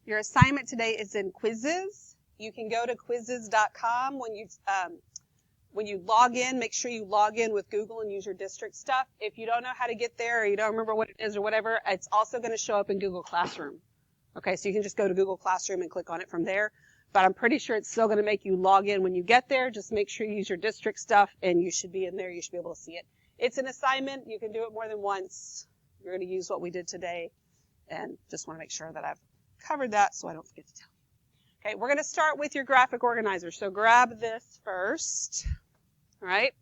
Your assignment today is in quizzes. You can go to quizzes.com when you log in, make sure you log in with Google and use your district stuff. If you don't know how to get there or you don't remember what it is or whatever, it's also going to show up in Google Classroom. Okay, so you can just go to Google Classroom and click on it from there. But I'm pretty sure it's still going to make you log in when you get there. Just make sure you use your district stuff and you should be in there. You should be able to see it. It's an assignment. You can do it more than once. You're going to use what we did today. And just want to make sure that I've covered that so I don't forget to tell you. Okay, we're going to start with your graphic organizer. So grab this first. All right.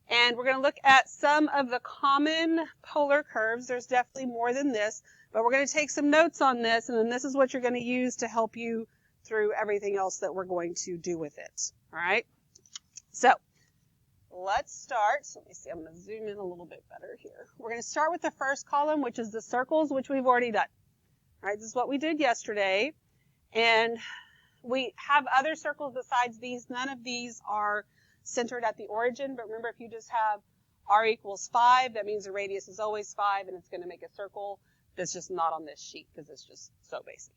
And we're going to look at some of the common polar curves. There's definitely more than this, but we're going to take some notes on this, and then this is what you're going to use to help you through everything else that we're going to do with it. All right. So let's start. So let me see. I'm going to zoom in a little bit better here. We're going to start with the first column, which is the circles, which we've already done. All right. This is what we did yesterday. And we have other circles besides these. None of these are centered at the origin, but remember, if you just have r equals 5, that means the radius is always 5, and it's going to make a circle that's just not on this sheet because it's just so basic.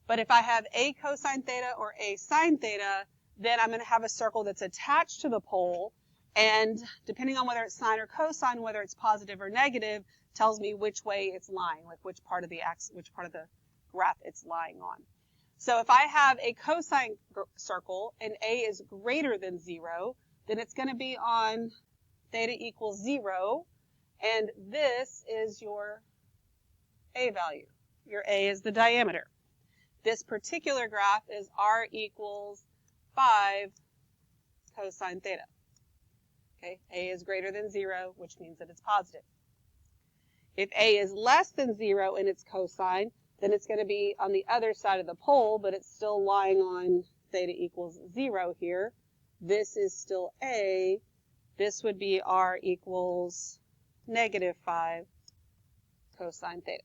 But if I have a cosine theta or a sine theta, then I'm going to have a circle that's attached to the pole, and depending on whether it's sine or cosine, whether it's positive or negative, tells me which way it's lying, like which part of the graph it's lying on. So if I have a cosine circle and a is greater than 0, then it's going to be on theta equals 0, and this is your a value. Your a is the diameter. This particular graph is r equals 5 cosine theta. Okay, a is greater than 0, which means that it's positive. If a is less than 0 and it's cosine, then it's going to be on the other side of the pole, but it's still lying on theta equals 0 here. This is still a. This would be r equals negative 5 cosine theta.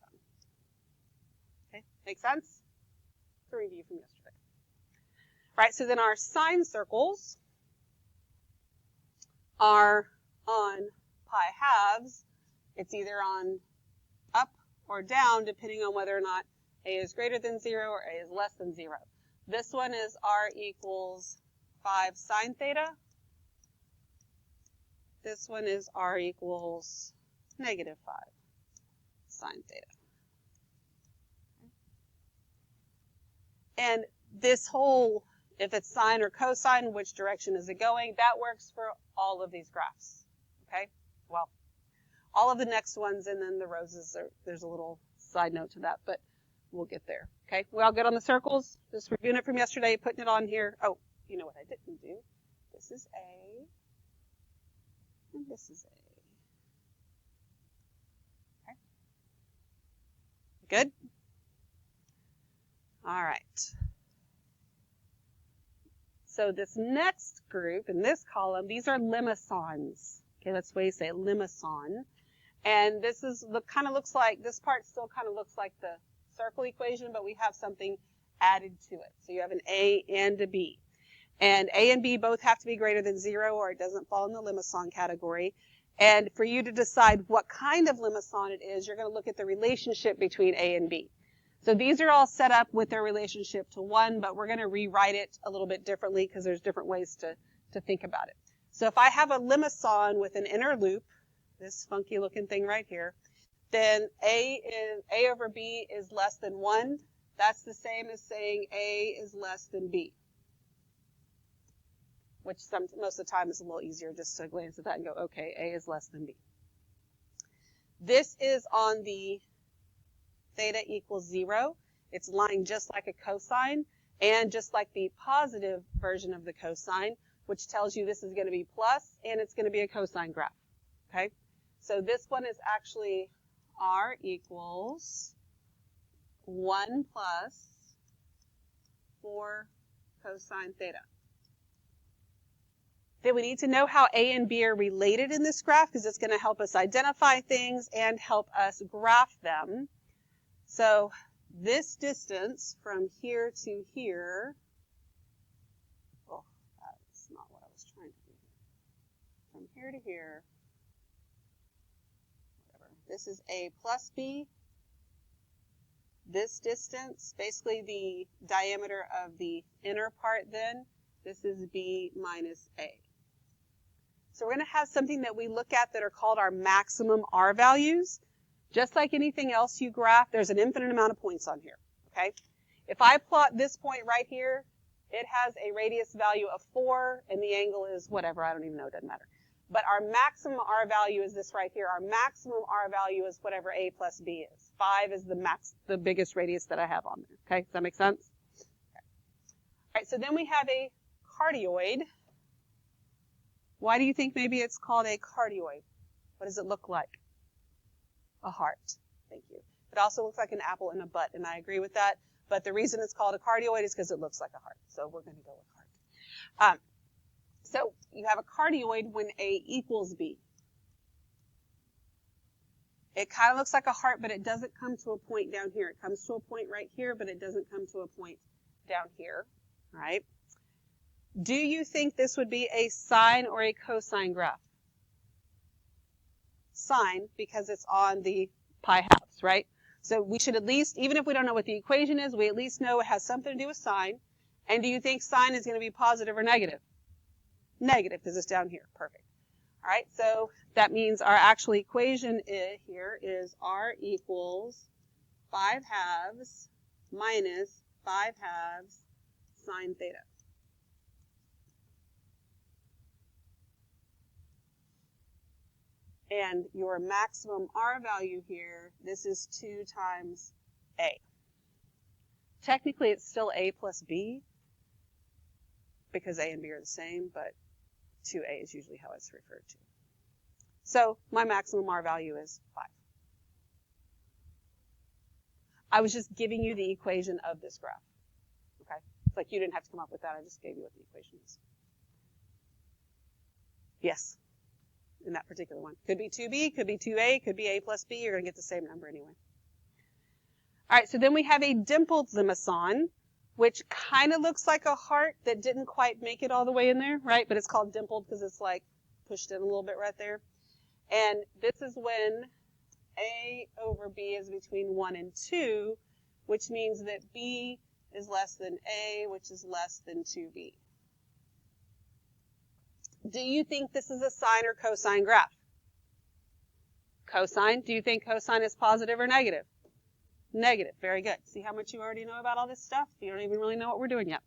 Okay, make sense? It's a review from yesterday. All right, so then our sine circles are on pi halves. It's either on up or down, depending on whether or not a is greater than 0 or a is less than 0. This one is r equals 5 sine theta. This one is r equals negative 5 sine theta. And this whole, if it's sine or cosine, which direction is it going, that works for all of these graphs. Okay? Well, all of the next ones, and then the roses, there's a little side note to that, but we'll get there. Okay, we all good on the circles? Just reviewing it from yesterday, putting it on here. Oh, you know what I didn't do? This is A, and this is A. Okay. Good? All right. So this next group, in this column, these are limicons. Okay, that's the way you say it, limicon. And this is kind of looks like, this part still kind of looks like the circle equation, but we have something added to it. So you have an A and a B. And A and B both have to be greater than 0 or it doesn't fall in the limicon category. And for you to decide what kind of limicon it is, you're going to look at the relationship between A and B. So these are all set up with their relationship to 1, but we're going to rewrite it a little bit differently because there's different ways to think about it. So if I have a limicon with an inner loop, this funky looking thing right here, then A over B is less than 1. That's the same as saying A is less than B, which most of the time is a little easier just to glance at that and go, okay, A is less than B. This is on the theta equals 0. It's lying just like a cosine and just like the positive version of the cosine, which tells you this is going to be plus and it's going to be a cosine graph. Okay, so this one is actually r equals 1 plus 4 cosine theta. Then we need to know how A and B are related in this graph because it's going to help us identify things and help us graph them. So this distance from here to here, oh, that's not what I was trying to do. From here to here, whatever. This is A plus B. This distance, basically the diameter of the inner part then, this is b minus a. So we're going to have something that we look at that are called our maximum R values. Just like anything else you graph, there's an infinite amount of points on here, okay? If I plot this point right here, it has a radius value of 4, and the angle is whatever, I don't even know, it doesn't matter. But our maximum R value is this right here. Our maximum R value is whatever A plus B is. 5 is the biggest radius that I have on there. Okay, does that make sense? Okay. All right, so then we have a cardioid. Why do you think maybe it's called a cardioid? What does it look like? A heart. Thank you. It also looks like an apple and a butt, and I agree with that. But the reason it's called a cardioid is because it looks like a heart. So we're going to go with heart. So you have a cardioid when A equals B. It kind of looks like a heart, but it doesn't come to a point down here. It comes to a point right here, but it doesn't come to a point down here, right? Do you think this would be a sine or a cosine graph? Sine, because it's on the pi halves, right? So we should at least, even if we don't know what the equation is, we at least know it has something to do with sine. And do you think sine is going to be positive or negative? Negative, because it's down here. Perfect. All right, so that means our actual equation here is R equals 5 halves minus 5 halves sine theta. And your maximum R value here, this is 2 times A. Technically, it's still A plus B, because A and B are the same, but 2A is usually how it's referred to. So my maximum R value is 5. I was just giving you the equation of this graph. Okay? It's like you didn't have to come up with that. I just gave you what the equation is. Yes, in that particular one. Could be 2B, could be 2A, could be A plus B. You're going to get the same number anyway. All right, so then we have a dimpled limacon, which kind of looks like a heart that didn't quite make it all the way in there, right? But it's called dimpled because it's like pushed in a little bit right there. And this is when A over B is between 1 and 2, which means that B is less than A, which is less than 2B. Do you think this is a sine or cosine graph? Cosine. Do you think cosine is positive or negative? Negative. Very good. See how much you already know about all this stuff? You don't even really know what we're doing yet.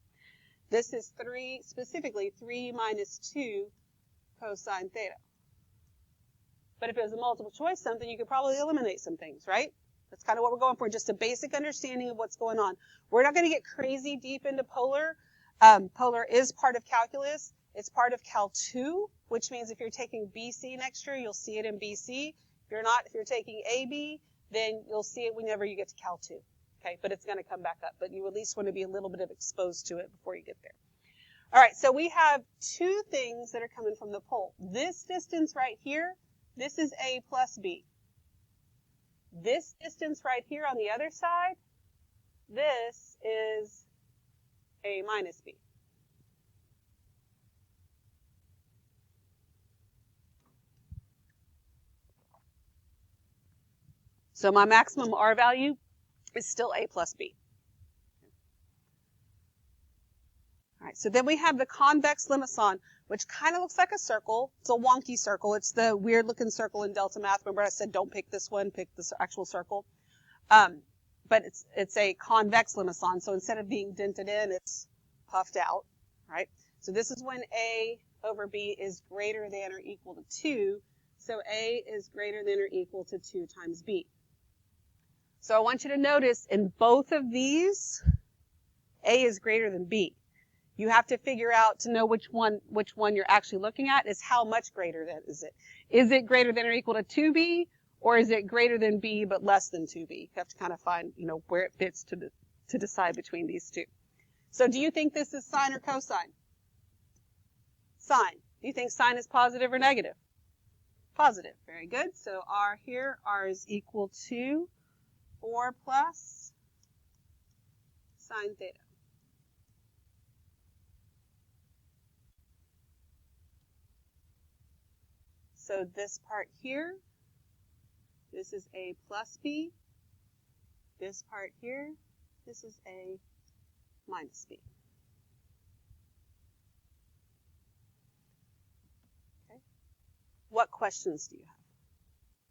This is specifically 3 minus 2 cosine theta. But if it was a multiple choice something, you could probably eliminate some things, right? That's kind of what we're going for, just a basic understanding of what's going on. We're not going to get crazy deep into polar. Polar is part of calculus. It's part of Cal 2, which means if you're taking BC next year, you'll see it in BC. If you're taking AB, then you'll see it whenever you get to Cal 2. Okay, but it's going to come back up. But you at least want to be a little bit exposed to it before you get there. All right, so we have 2 things that are coming from the pole. This distance right here, this is A plus B. This distance right here on the other side, this is A minus B. So my maximum R value is still A plus B. All right, so then we have the convex limacon, which kind of looks like a circle. It's a wonky circle. It's the weird-looking circle in Delta Math. Remember I said don't pick this one, pick this actual circle. But it's a convex limacon, so instead of being dented in, it's puffed out, right? So this is when A over B is greater than or equal to 2. So A is greater than or equal to 2 times B. So I want you to notice in both of these, A is greater than B. You have to figure out to know which one you're actually looking at is how much greater than is it. Is it greater than or equal to 2B, or is it greater than B but less than 2B? You have to kind of find, where it fits to decide between these two. So do you think this is sine or cosine? Sine. Do you think sine is positive or negative? Positive. Very good. So R here, R is equal to 4 plus sine theta. So this part here, this is A plus B. this part here, this is A minus B. Okay. What questions do you have?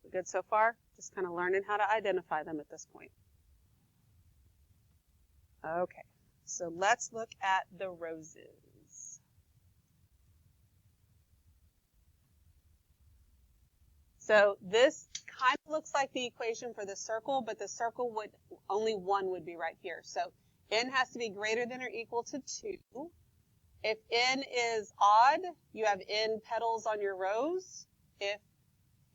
We good so far? Just kind of learning how to identify them at this point. Okay, so let's look at the roses. So this kind of looks like the equation for the circle, but the circle would, only one would be right here. So n has to be greater than or equal to 2. If n is odd, you have n petals on your rose. If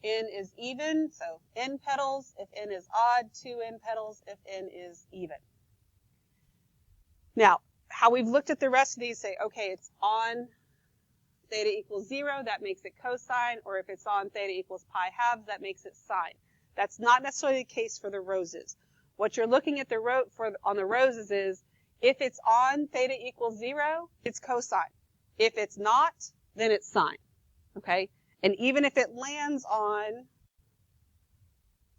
n is even, so n petals. If n is odd, 2n petals. If n is even. Now, how we've looked at the rest of these, say, okay, it's on theta equals 0, that makes it cosine, or if it's on theta equals pi halves, that makes it sine. That's not necessarily the case for the roses. What you're looking at on the roses is, if it's on theta equals 0, it's cosine. If it's not, then it's sine, okay? And even if it lands on,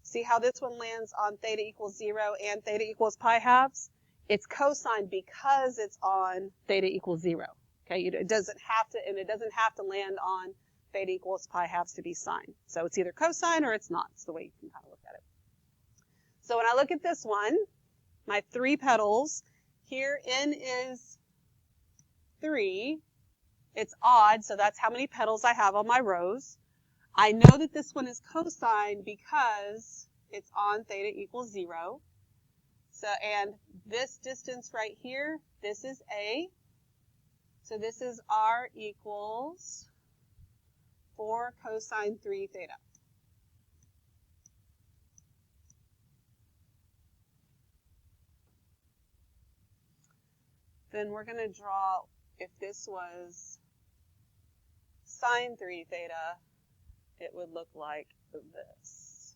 see how this one lands on theta equals 0 and theta equals pi halves? It's cosine because it's on theta equals 0. Okay, it doesn't have to, and it doesn't have to land on theta equals pi halves to be sine. So it's either cosine or it's not. It's the way you can kind of look at it. So when I look at this one, my 3 petals, here n is 3. It's odd, so that's how many petals I have on my rose. I know that this one is cosine because it's on theta equals 0. So, and this distance right here, this is A. So this is R equals 4 cosine 3 theta. Then we're going to draw, if this was sine 3 theta, it would look like this.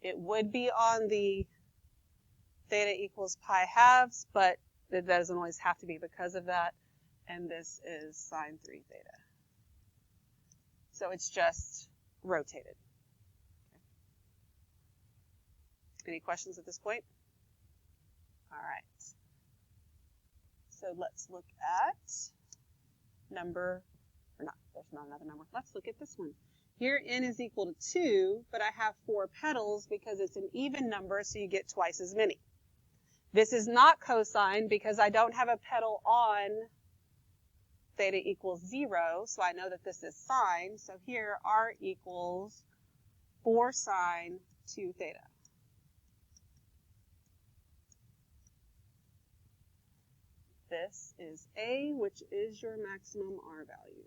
It would be on the theta equals pi halves, but that doesn't always have to be because of that. And this is sine 3 theta. So it's just rotated. Okay. Any questions at this point? All right. So let's look at number, or not, there's not another number. Let's look at this one. Here n is equal to 2, but I have 4 petals because it's an even number, so you get twice as many. This is not cosine because I don't have a petal on theta equals 0, so I know that this is sine. So here R equals 4 sine 2 theta. This is A, which is your maximum R value.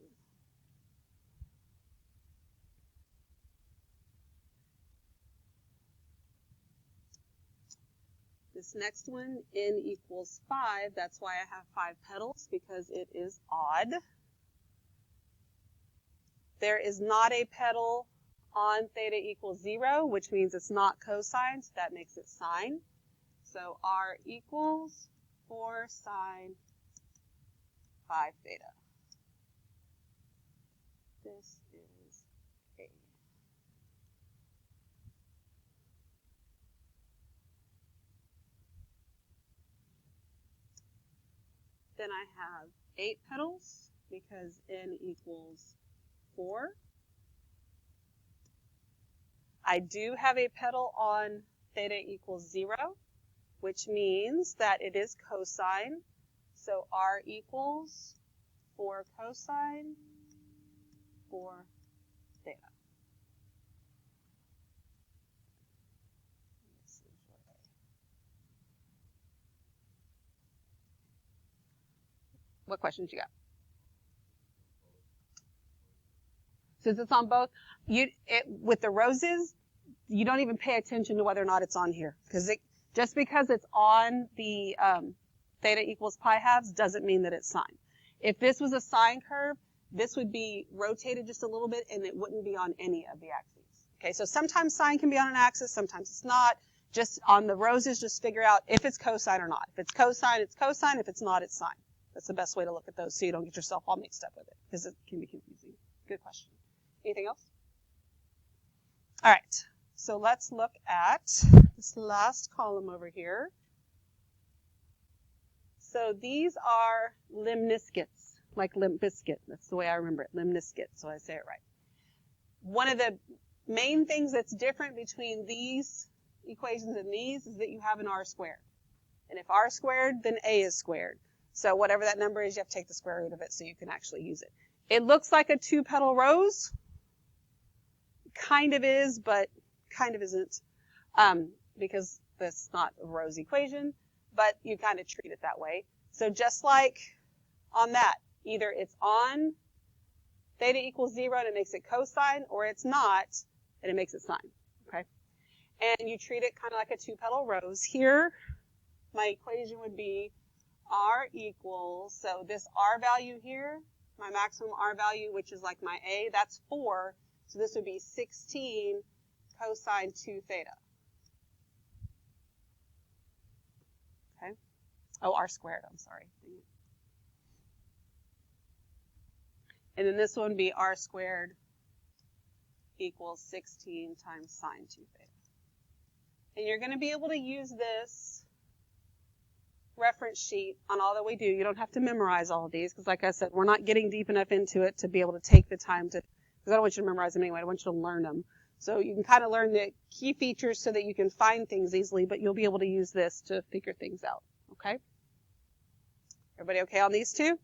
This next one, n equals 5. That's why I have 5 petals, because it is odd. There is not a petal on theta equals 0, which means it's not cosine, so that makes it sine. So R equals 4 sine 5 theta. This is A. Then I have 8 petals because n equals 4. I do have a petal on theta equals 0, which means that it is cosine. So R equals 4 cosine 4 theta. What questions you got? Since it's on both, with the roses, you don't even pay attention to whether or not it's on here, because just because it's on the theta equals pi halves doesn't mean that it's sine. If this was a sine curve, this would be rotated just a little bit, and it wouldn't be on any of the axes. Okay, so sometimes sine can be on an axis, sometimes it's not. Just on the roses, just figure out if it's cosine or not. If it's cosine, it's cosine. If it's not, it's sine. That's the best way to look at those so you don't get yourself all mixed up with it, because it can be confusing. Good question. Anything else? All right, so let's look at this last column over here. So these are lemniscates, like Limp Bizkit. That's the way I remember it, lemniscate, so I say it right. One of the main things that's different between these equations and these is that you have an r squared. And if r squared, then a is squared. So whatever that number is, you have to take the square root of it so you can actually use it. It looks like a two-petal rose. Kind of is, but kind of isn't, because that's not a rose equation, but you kind of treat it that way. So just like on that, either it's on theta equals 0 and it makes it cosine, or it's not and it makes it sine, okay? And you treat it kind of like a two-petal rose. Here, my equation would be r equals, so this r value here, my maximum r value, which is like my a, that's 4. So this would be 16 cosine 2 theta. Okay. Oh, r squared, I'm sorry. And then this one would be r squared equals 16 times sine 2 theta. And you're going to be able to use this reference sheet on all that we do. You don't have to memorize all of these because, like I said, we're not getting deep enough into it to be able to take the time to, because I don't want you to memorize them anyway. I want you to learn them. So you can kind of learn the key features so that you can find things easily, but you'll be able to use this to figure things out. Okay? Everybody okay on these two?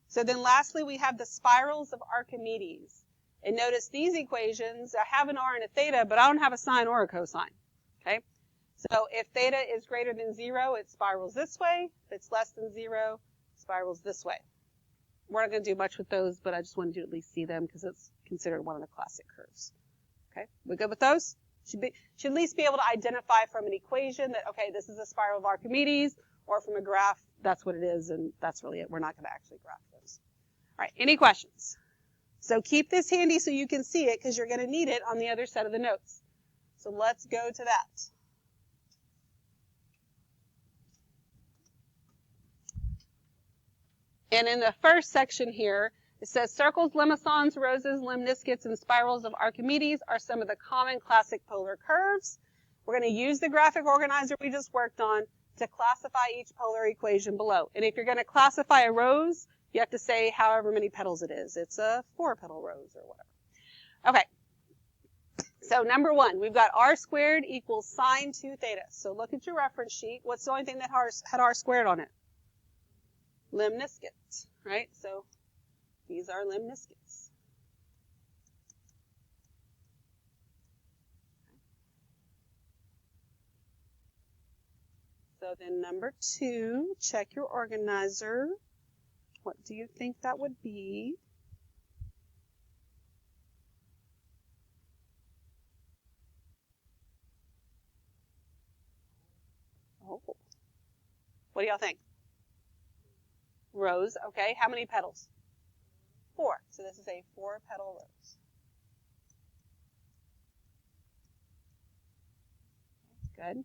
So then lastly, we have the spirals of Archimedes. And notice these equations, I have an r and a theta, but I don't have a sine or a cosine. Okay? So if theta is greater than 0, it spirals this way. If it's less than 0, it spirals this way. We're not going to do much with those, but I just wanted you to at least see them because it's considered one of the classic curves. Okay, we good with those? Should at least be able to identify from an equation that, okay, this is a spiral of Archimedes, or from a graph, that's what it is, and that's really it. We're not going to actually graph those. All right, any questions? So keep this handy so you can see it because you're going to need it on the other set of the notes. So let's go to that. And in the first section here, it says circles, limicons, roses, lemniscates, and spirals of Archimedes are some of the common classic polar curves. We're going to use the graphic organizer we just worked on to classify each polar equation below. And if you're going to classify a rose, you have to say however many petals it is. It's a 4-petal rose or whatever. Okay. So number 1, we've got r squared equals sine 2 theta. So look at your reference sheet. What's the only thing that had r squared on it? Lemniscates, right? So these are lemniscates. So then number 2, check your organizer. What do you think that would be? Oh. What do y'all think? Rose, okay. How many petals? 4. So this is a 4-petal rose. Good.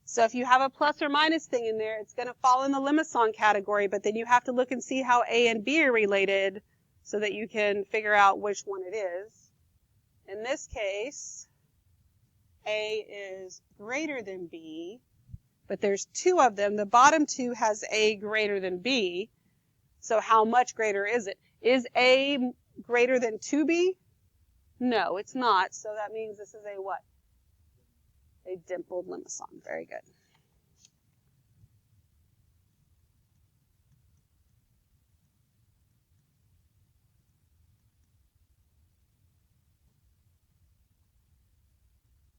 So if you have a plus or minus thing in there, it's going to fall in the limicon category, but then you have to look and see how A and B are related so that you can figure out which one it is. In this case, A is greater than B, but there's 2 of them. The bottom 2 has A greater than B. So how much greater is it? Is A greater than 2B? No, it's not. So that means this is a what? A dimpled limicon. Very good.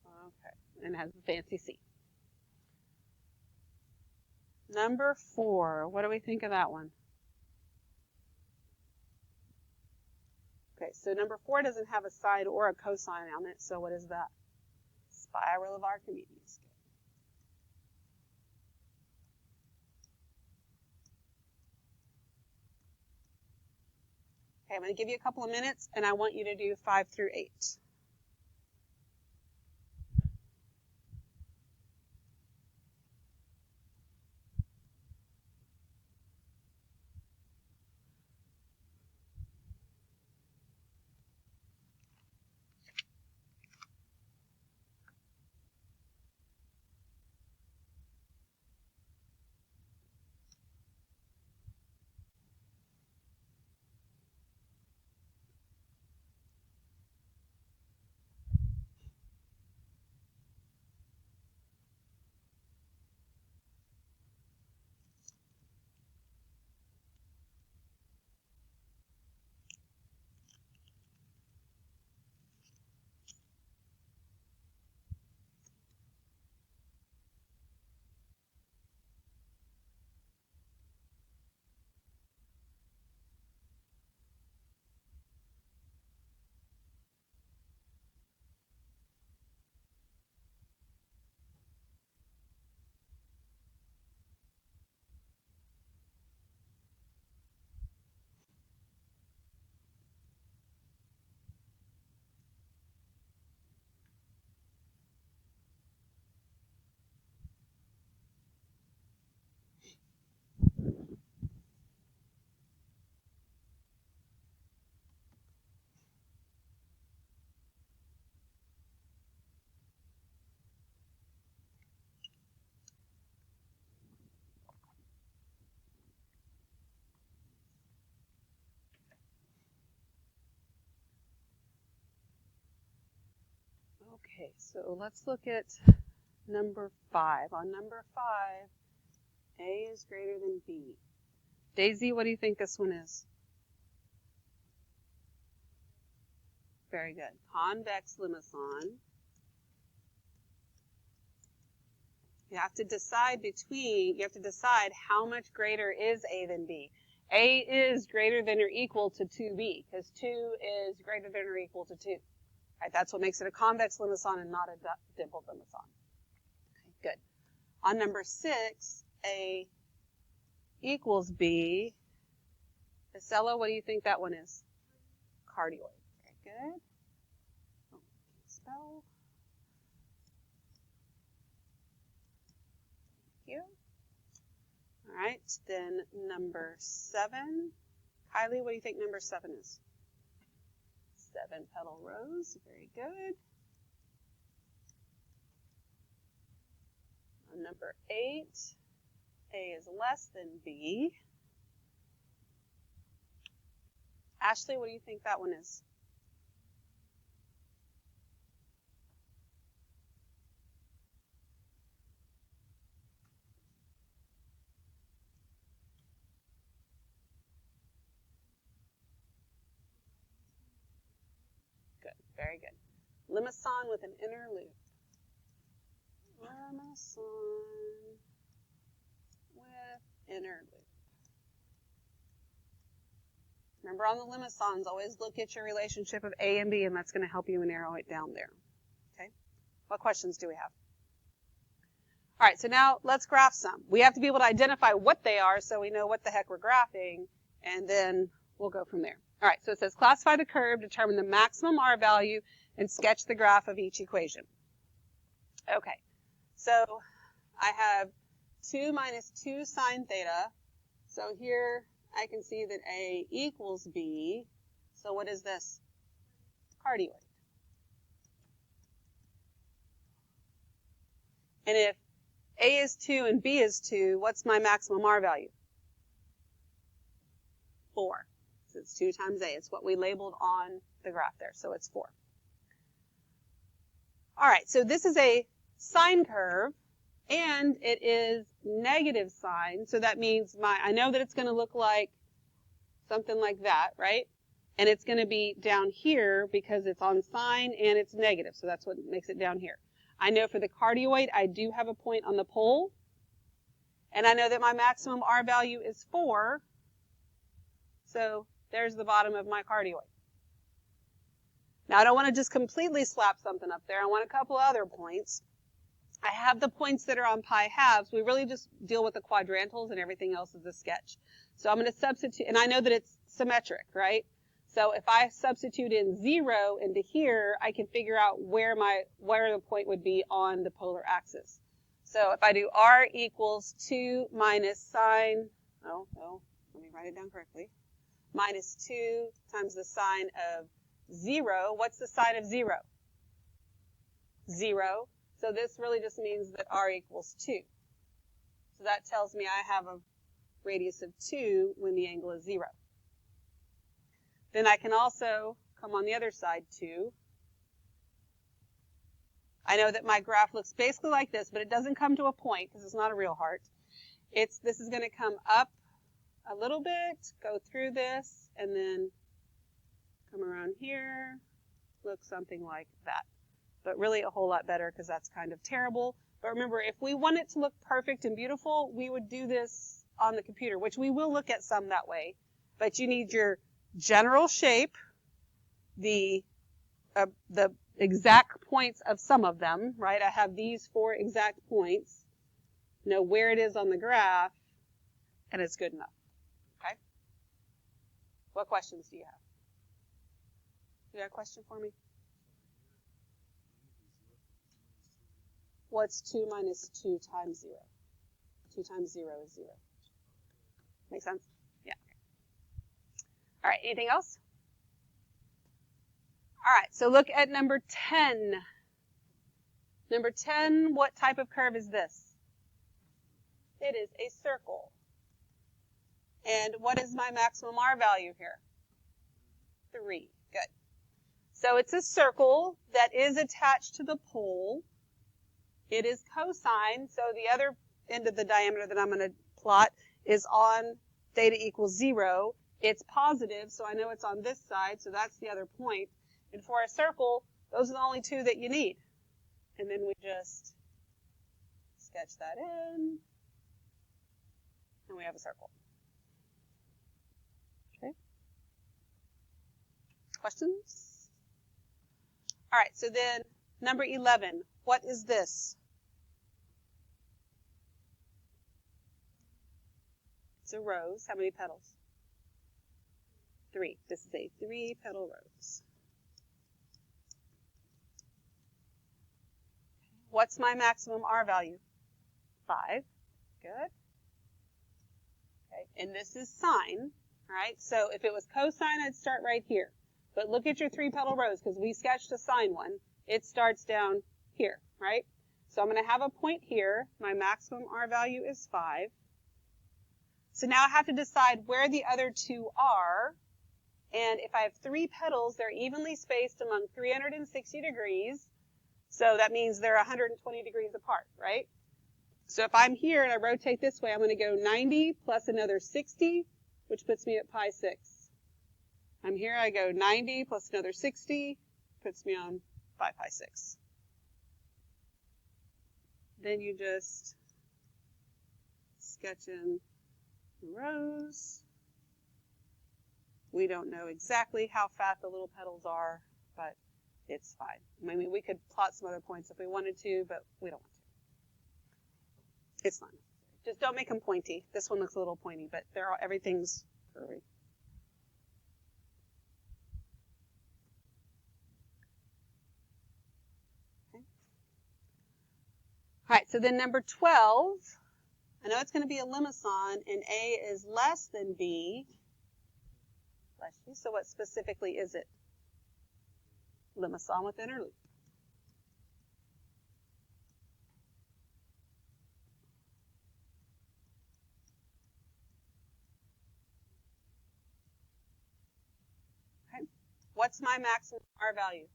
Okay, and it has a fancy C. Number 4, what do we think of that one? Okay, so number 4 doesn't have a sine or a cosine on it, so what is that? Spiral of Archimedes. Okay, I'm going to give you a couple of minutes, and I want you to do 5 through 8. Okay, so let's look at number 5. On number 5, A is greater than B. Daisy, what do you think this one is? Very good. Convex limicon. You have to decide how much greater is A than B. A is greater than or equal to 2B, because 2 is greater than or equal to 2. Right, that's what makes it a convex limicon and not a dimpled limicon. Okay, good. On number 6, A equals B. Isella, what do you think that one is? Cardioid. Very good. Oh, can't spell. Thank you. All right, then number 7. Kylie, what do you think number 7 is? 7 petal rows. Very good. On number 8, A is less than B. Ashley, what do you think that one is? Good, very good. Limicon with an inner loop. Limicon with inner loop. Remember, on the limicons, always look at your relationship of A and B, and that's going to help you narrow it down there. Okay? What questions do we have? All right, so now let's graph some. We have to be able to identify what they are so we know what the heck we're graphing, and then we'll go from there. All right, so it says classify the curve, determine the maximum R value, and sketch the graph of each equation. Okay, so I have 2 minus 2 sine theta. So here I can see that A equals B. So what is this? Cardioid. And if A is 2 and B is 2, what's my maximum R value? 4. So it's 2 times A. It's what we labeled on the graph there. So it's 4. All right, so this is a sine curve, and it is negative sine. So that means I know that it's going to look like something like that, right? And it's going to be down here because it's on sine and it's negative. So that's what makes it down here. I know for the cardioid, I do have a point on the pole. And I know that my maximum R value is 4. So there's the bottom of my cardioid. Now, I don't want to just completely slap something up there. I want a couple other points. I have the points that are on pi halves. We really just deal with the quadrantals, and everything else is a sketch. So I'm going to substitute, and I know that it's symmetric, right? So if I substitute in 0 into here, I can figure out where the point would be on the polar axis. So if I do R equals 2 minus sine, let me write it down correctly, minus 2 times the sine of 0. What's the sine of 0? 0. So this really just means that R equals 2. So that tells me I have a radius of 2 when the angle is 0. Then I can also come on the other side, 2. I know that my graph looks basically like this, but it doesn't come to a point because it's not a real heart. This is going to come up a little bit, go through this, and then come around here, look something like that. But really a whole lot better because that's kind of terrible. But remember, if we want it to look perfect and beautiful, we would do this on the computer, which we will look at some that way. But you need your general shape, the exact points of some of them, right? I have these 4 exact points, know where it is on the graph, and it's good enough. Okay? What questions do you have? You got a question for me? What's 2 minus 2 times 0? 2 times 0 is 0. Make sense? Yeah. All right, anything else? All right, so look at number 10. Number 10, what type of curve is this? It is a circle. And what is my maximum R value here? 3. Good. So it's a circle that is attached to the pole. It is cosine, so the other end of the diameter that I'm going to plot is on theta equals 0. It's positive, so I know it's on this side, so that's the other point. And for a circle, those are the only two that you need. And then we just sketch that in, and we have a circle. Okay. Questions? All right, so then number 11, what is this? It's a rose. How many petals? 3. This is a 3-petal rose. What's my maximum R value? 5. Good. Okay, and this is sine, all right? So if it was cosine, I'd start right here. But look at your 3-petal rose, because we sketched a sine one. It starts down here, right? So I'm going to have a point here. My maximum R value is 5. So now I have to decide where the other two are. And if I have 3 petals, they're evenly spaced among 360 degrees. So that means they're 120 degrees apart, right? So if I'm here and I rotate this way, I'm going to go 90 plus another 60, which puts me at pi 6. I'm here, I go 90 plus another 60, puts me on pi 6. Then you just sketch in the rows. We don't know exactly how fat the little petals are, but it's fine. I mean, we could plot some other points if we wanted to, but we don't want to. It's fine. Just don't make them pointy. This one looks a little pointy, but everything's curvy. Okay. All right, so then number 12, I know it's going to be a limicon, and A is less than B. So what specifically is it? Limicon with inner loop. Okay. What's my maximum R value?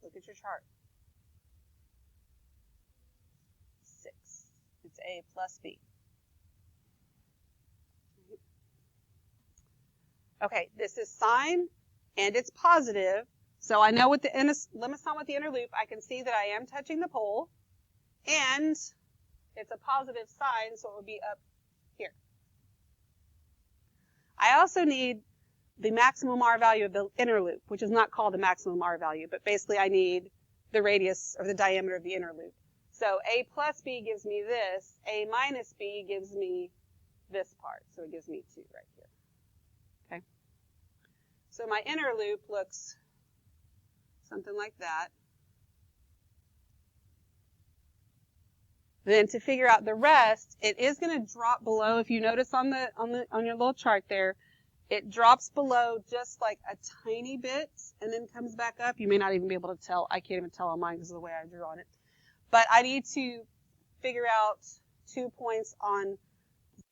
Look at your chart. 6. It's A plus B. Okay, this is sine, and it's positive. So I know with the limicon with the inner loop, I can see that I am touching the pole, and it's a positive sign, so it would be up here. I also need the maximum R value of the inner loop, which is not called the maximum R value, but basically I need the radius or the diameter of the inner loop. So A plus B gives me this. A minus B gives me this part, so it gives me 2 right here. Okay. So my inner loop looks something like that. Then to figure out the rest, it is going to drop below. If you notice on your little chart there, it drops below just like a tiny bit and then comes back up. You may not even be able to tell. I can't even tell on mine because of the way I drew on it. But I need to figure out 2 points on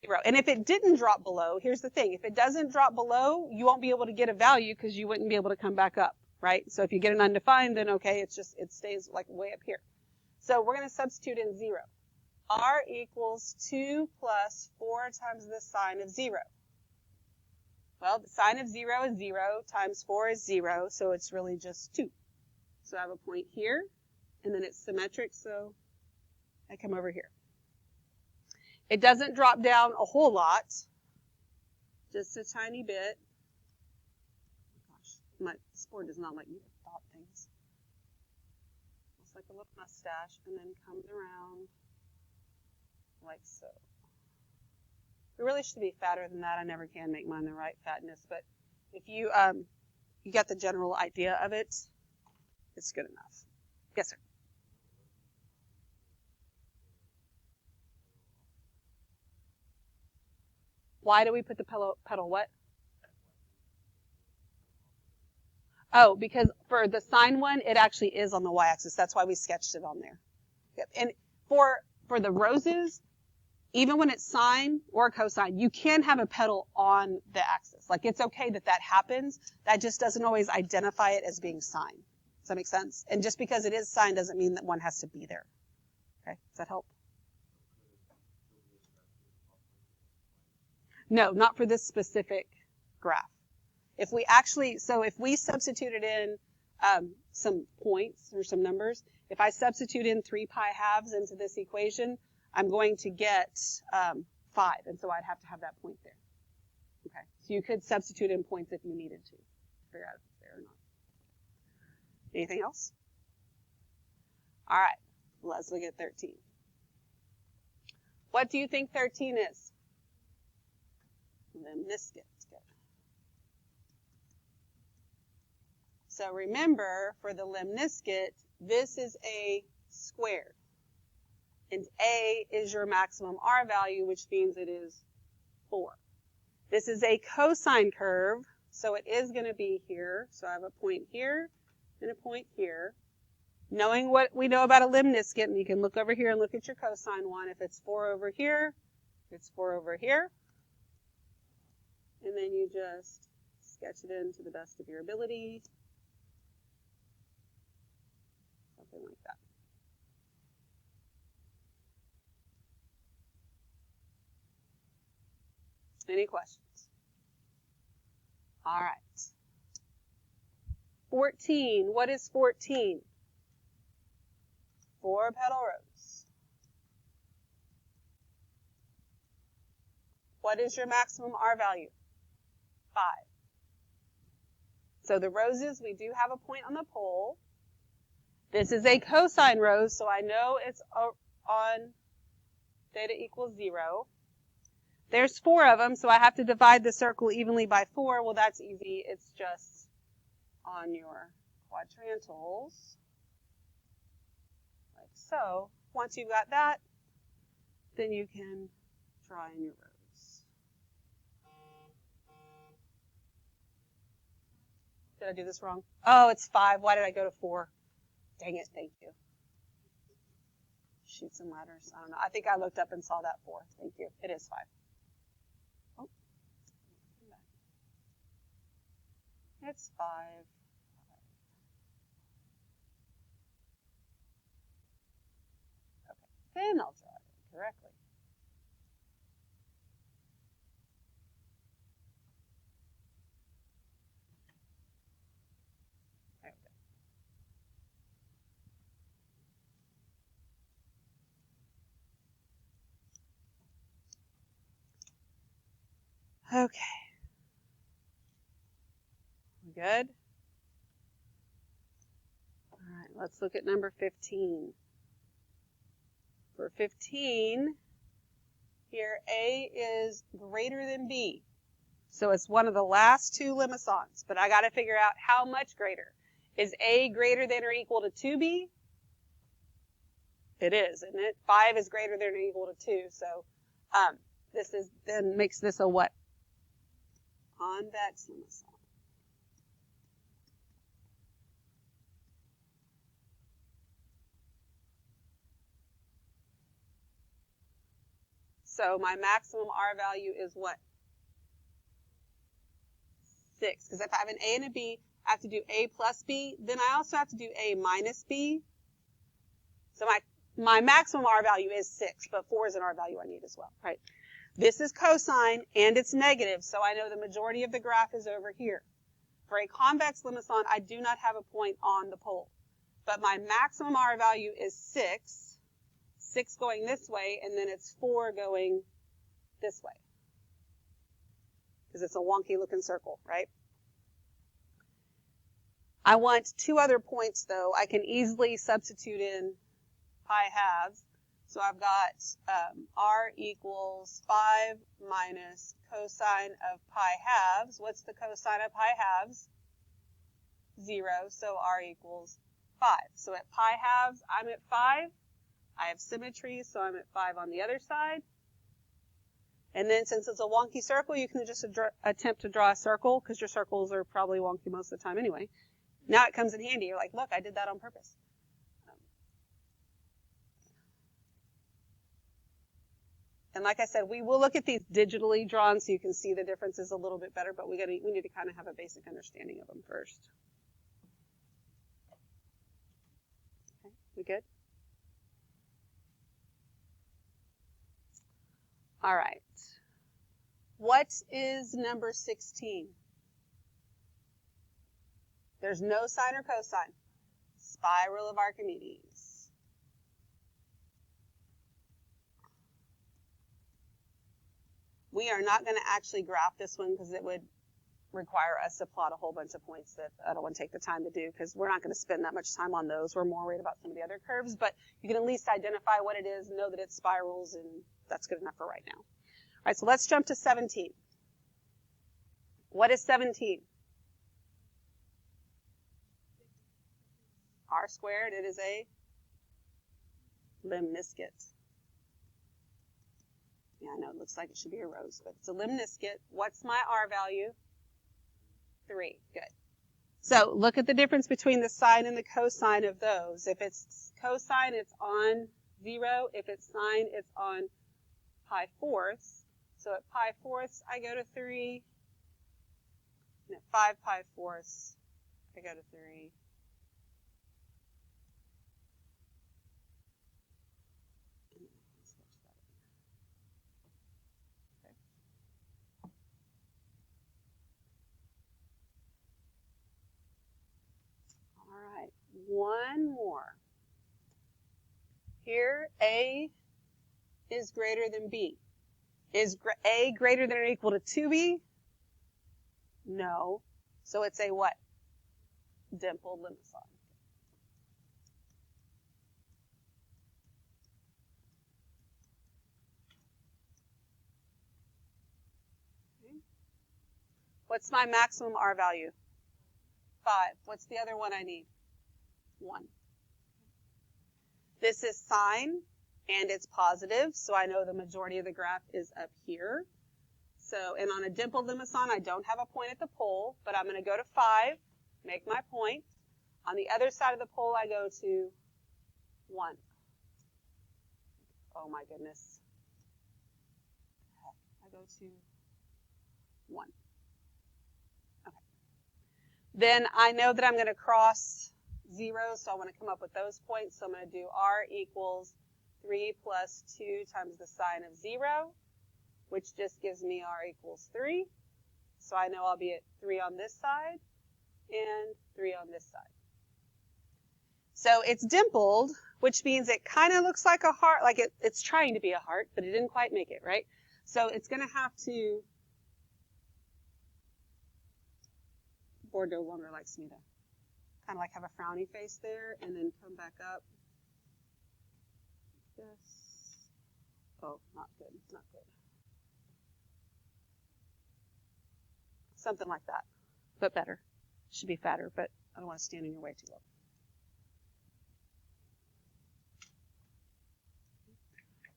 0. And if it didn't drop below, here's the thing. If it doesn't drop below, you won't be able to get a value because you wouldn't be able to come back up, right? So if you get an undefined, then okay, it stays like way up here. So we're going to substitute in 0. R equals 2 plus 4 times the sine of 0. Well, the sine of 0 is 0 times 4 is 0, so it's really just 2. So I have a point here, and then it's symmetric, so I come over here. It doesn't drop down a whole lot, just a tiny bit. Gosh, this board does not let you dot things. It's like a little mustache, and then comes around like so. It really should be fatter than that. I never can make mine the right fatness, but if you you got the general idea of it, it's good enough. Yes, sir. Why do we put the petal what? Oh, because for the sine one, it actually is on the y-axis. That's why we sketched it on there. Yep. And for the roses, even when it's sine or cosine, you can have a pedal on the axis. Like, it's okay that that happens. That just doesn't always identify it as being sine. Does that make sense? And just because it is sine doesn't mean that one has to be there. Okay, does that help? No, not for this specific graph. If we actually, so if we substituted in some points or some numbers, if I substitute in 3 pi halves into this equation, I'm going to get 5, and so I'd have to have that point there. Okay, so you could substitute in points if you needed to figure out if it's there or not. Anything else? All right, let's look at 13. What do you think 13 is? Lemniscate. So remember, for the lemniscate, this is a squared. And A is your maximum R value, which means it is 4. This is a cosine curve, so it is going to be here. So I have a point here and a point here. Knowing what we know about a lemniscate, and you can look over here and look at your cosine one. If it's 4 over here, it's 4 over here. And then you just sketch it in to the best of your ability. Something like that. Any questions? All right. 14. What is 14? 4 pedal rows. What is your maximum R value? 5. So the roses, we do have a point on the pole. This is a cosine rose, so I know it's on theta equals 0. There's 4 of them, so I have to divide the circle evenly by 4. Well, that's easy. It's just on your quadrantals, like so. Once you've got that, then you can draw in your rows. Did I do this wrong? Oh, it's 5. Why did I go to 4? Dang it, thank you. Shoots and ladders. I don't know. I think I looked up and saw that 4. Thank you. It is 5. Oh. It's 5. Okay. Then I'll draw it correctly. Okay. We good? All right, let's look at number 15. For 15, here A is greater than B. So it's one of the last 2 limicons, but I got to figure out how much greater. Is A greater than or equal to 2B? It is, isn't it? 5 is greater than or equal to 2, so this is then makes this a what? Convex limicon. So my maximum R value is what? 6. Because if I have an A and a B, I have to do A plus B. Then I also have to do A minus B. So my maximum R value is 6, but 4 is an R value I need as well, right? This is cosine, and it's negative, so I know the majority of the graph is over here. For a convex limicon, I do not have a point on the pole. But my maximum R value is 6. 6 going this way, and then it's 4 going this way. Because it's a wonky looking circle, right? I want 2 other points, though. I can easily substitute in pi halves. So I've got R equals 5 minus cosine of pi halves. What's the cosine of pi halves? 0, so R equals 5. So at pi halves, I'm at 5. I have symmetry, so I'm at 5 on the other side. And then since it's a wonky circle, you can just attempt to draw a circle, because your circles are probably wonky most of the time anyway. Now it comes in handy. You're like, look, I did that on purpose. And like I said, we will look at these digitally drawn so you can see the differences a little bit better, but we need to kind of have a basic understanding of them first. Okay, we good? All right. What is number 16? There's no sine or cosine. Spiral of Archimedes. We are not going to actually graph this one because it would require us to plot a whole bunch of points that I don't want to take the time to do because we're not going to spend that much time on those. We're more worried about some of the other curves, but you can at least identify what it is, know that it's spirals, and that's good enough for right now. All right, so let's jump to 17. What is 17? R squared. It is a lemniscate. Yeah, I know it looks like it should be a rose, but it's a lemniscate. What's my R value? 3. Good. So look at the difference between the sine and the cosine of those. If it's cosine, it's on 0. If it's sine, it's on pi fourths. So at pi fourths, I go to 3. And at 5 pi fourths, I go to 3. All right, one more. Here, A is greater than B. Is A greater than or equal to 2B? No. So it's a what? Dimpled lemniscate. Okay. What's my maximum R value? 5. What's the other one I need? 1. This is sine, and it's positive, so I know the majority of the graph is up here. So, and on a dimpled lemniscate, I don't have a point at the pole, but I'm going to go to 5, make my point. On the other side of the pole, I go to 1. Oh my goodness. I go to 1. Okay. Then I know that I'm going to cross 0, so I want to come up with those points. So I'm going to do R equals 3 plus 2 times the sine of 0, which just gives me R equals 3. So I know I'll be at 3 on this side and 3 on this side. So it's dimpled, which means it kind of looks like a heart, like it's trying to be a heart, but it didn't quite make it, right? So it's going to have to, Bordeaux longer likes me to kind of like have a frowny face there and then come back up. Yes. Oh, not good, not good. Something like that, but better. Should be fatter, but I don't want to stand in your way too long.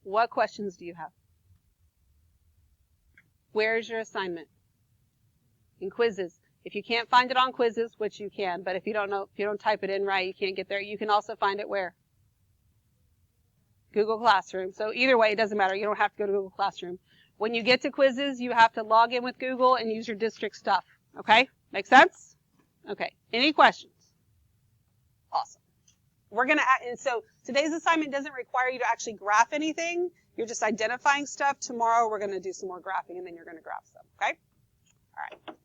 What questions do you have? Where's your assignment? In quizzes. If you can't find it on quizzes, which you can, but if you don't know, if you don't type it in right, you can't get there. You can also find it where? Google Classroom. So either way, it doesn't matter. You don't have to go to Google Classroom. When you get to quizzes, you have to log in with Google and use your district stuff. Okay? Make sense? Okay. Any questions? Awesome. We're going to, and so today's assignment doesn't require you to actually graph anything. You're just identifying stuff. Tomorrow we're going to do some more graphing and then you're going to graph some. Okay? All right.